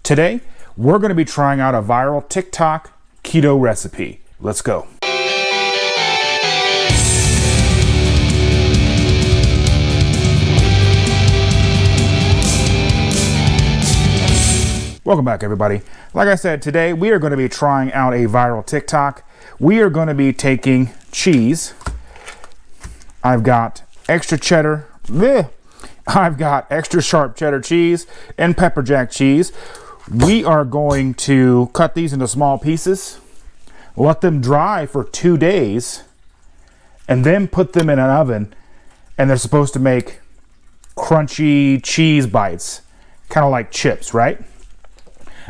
Today, we're going to be trying out a viral TikTok keto recipe. Let's go. Welcome back, everybody. Like I said, today we are going to be trying out a viral TikTok. We are going to be taking cheese. I've got extra cheddar. I've got extra sharp cheddar cheese and pepper jack cheese. We are going to cut these into small pieces, let them dry for 2 days, and then put them in an oven. And they're supposed to make crunchy cheese bites, kind of like chips, right?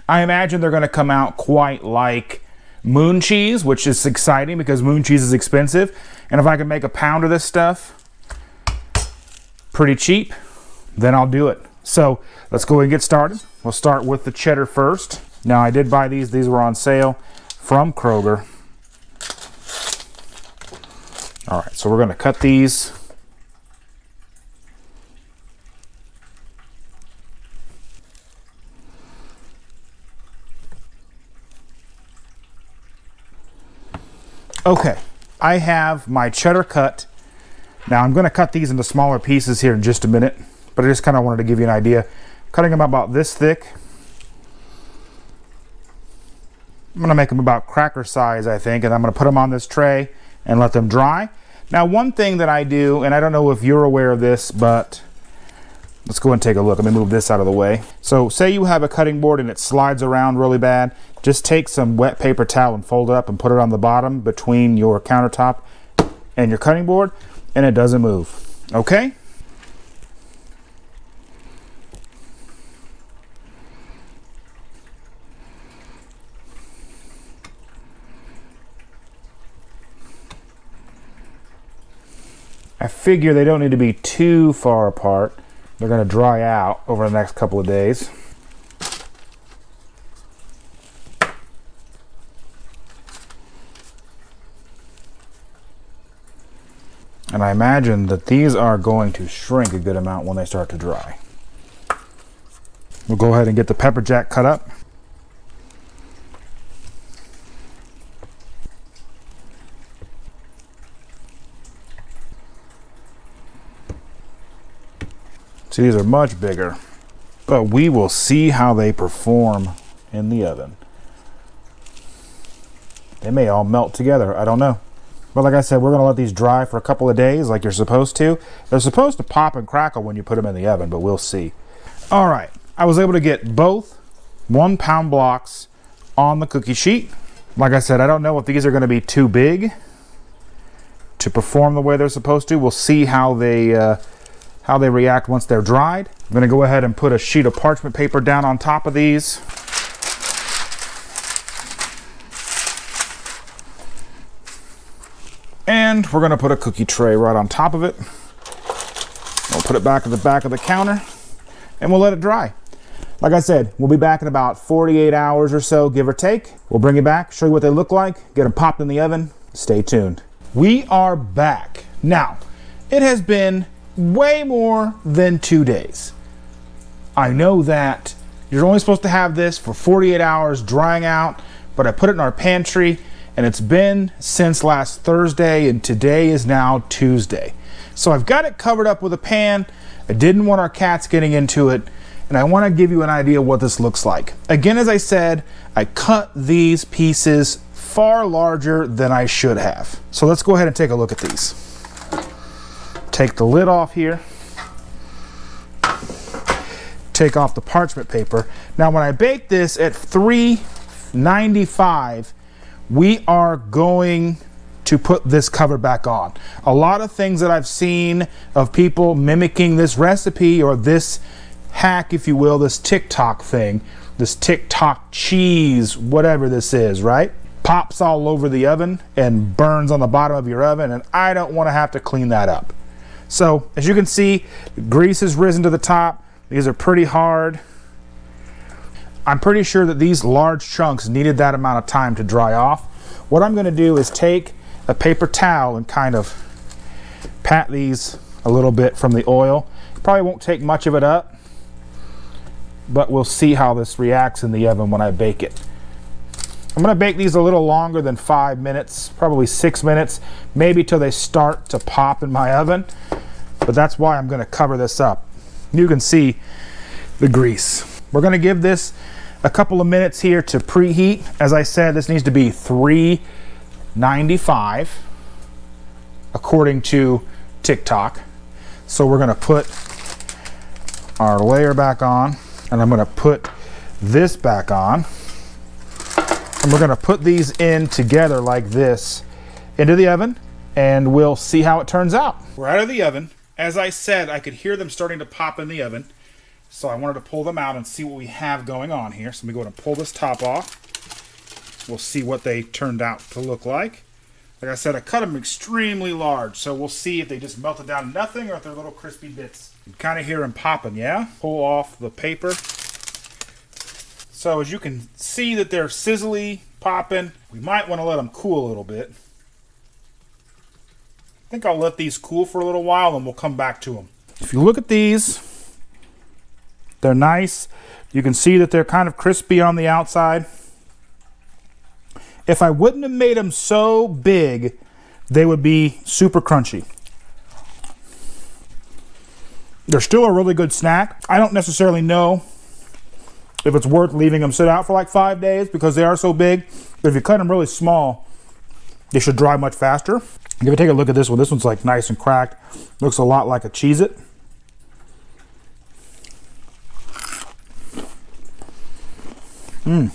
I imagine they're going to come out quite like moon cheese, which is exciting because moon cheese is expensive. And if I can make a pound of this stuff pretty cheap, then I'll do it. So let's go and get started. We'll start with the cheddar first. Now I did buy these. These were on sale from Kroger. All right, so we're going to cut these. Okay, I have my cheddar cut. Now I'm going to cut these into smaller pieces here in just a minute, but I just kind of wanted to give you an idea. Cutting them about this thick. I'm going to make them about cracker size, I think, and I'm going to put them on this tray and let them dry. Now, one thing that I do, and I don't know if you're aware of this, but let's go and take a look. Let me move this out of the way. So say you have a cutting board and it slides around really bad. Just take some wet paper towel and fold it up and put it on the bottom between your countertop and your cutting board, and it doesn't move. Okay? I figure they don't need to be too far apart. They're going to dry out over the next couple of days. And I imagine that these are going to shrink a good amount when they start to dry. We'll go ahead and get the pepper jack cut up. See, these are much bigger, but we will see how they perform in the oven. They may all melt together, I don't know. But like I said, we're gonna let these dry for a couple of days like you're supposed to. They're supposed to pop and crackle when you put them in the oven, but we'll see. All right, I was able to get both 1 pound blocks on the cookie sheet. Like I said, I don't know if these are gonna be too big to perform the way they're supposed to. We'll see how they react once they're dried. I'm gonna go ahead and put a sheet of parchment paper down on top of these. And we're gonna put a cookie tray right on top of it. We'll put it back at the back of the counter and we'll let it dry. Like I said, we'll be back in about 48 hours or so, give or take. We'll bring it back, show you what they look like, get them popped in the oven. Stay tuned. We are back. Now, it has been way more than 2 days. I know that you're only supposed to have this for 48 hours drying out, but I put it in our pantry and it's been since last Thursday and today is now Tuesday. So I've got it covered up with a pan. I didn't want our cats getting into it, and I want to give you an idea of what this looks like. Again, as I said, I cut these pieces far larger than I should have. So let's go ahead and take a look at these. Take the lid off here. Take off the parchment paper. Now when I bake this at 395, we are going to put this cover back on. A lot of things that I've seen of people mimicking this recipe or this hack, if you will, this TikTok thing, this TikTok cheese, whatever this is, right? Pops all over the oven and burns on the bottom of your oven, and I don't want to have to clean that up. So as you can see, the grease has risen to the top. These are pretty hard. I'm pretty sure that these large chunks needed that amount of time to dry off. What I'm going to do is take a paper towel and kind of pat these a little bit from the oil. Probably won't take much of it up. but we'll see how this reacts in the oven when I bake it. I'm gonna bake these a little longer than 5 minutes, probably 6 minutes, maybe till they start to pop in my oven, but that's why I'm gonna cover this up. You can see the grease. We're gonna give this a couple of minutes here to preheat. As I said, this needs to be 395 according to TikTok. So we're gonna put our layer back on, and I'm gonna put this back on. And we're gonna put these in together like this into the oven, and we'll see how it turns out. We're out of the oven. As I said, I could hear them starting to pop in the oven. So I wanted to pull them out and see what we have going on here. So let me go ahead and pull this top off. We'll see what they turned out to look like. Like I said, I cut them extremely large, so we'll see if they just melted down to nothing or if they're little crispy bits. You can kind of hear them popping, yeah? Pull off the paper. So as you can see that they're sizzly, popping. We might want to let them cool a little bit. I think I'll let these cool for a little while and we'll come back to them. If you look at these, they're nice. You can see that they're kind of crispy on the outside. If I wouldn't have made them so big, they would be super crunchy. They're still a really good snack. I don't necessarily know if it's worth leaving them sit out for like 5 days because they are so big. But if you cut them really small, they should dry much faster. If you take a look at this one, this one's like nice and cracked. Looks a lot like a Cheez-it.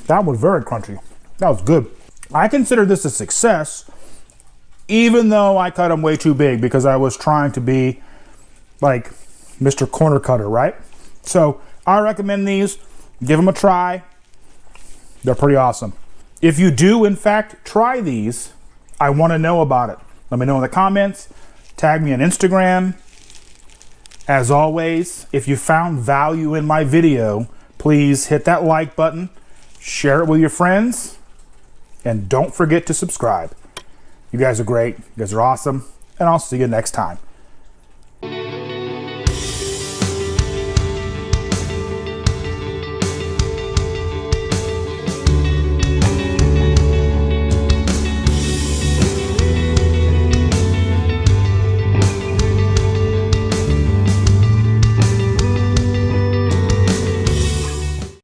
That was very crunchy. That was good. I consider this a success, even though I cut them way too big because I was trying to be like Mr. Corner Cutter, right? So I recommend these. Give them a try. They're pretty awesome. If you do, in fact, try these, I want to know about it. Let me know in the comments. Tag me on Instagram. As always, if you found value in my video, please hit that like button, share it with your friends, and don't forget to subscribe. You guys are great. You guys are awesome, and I'll see you next time.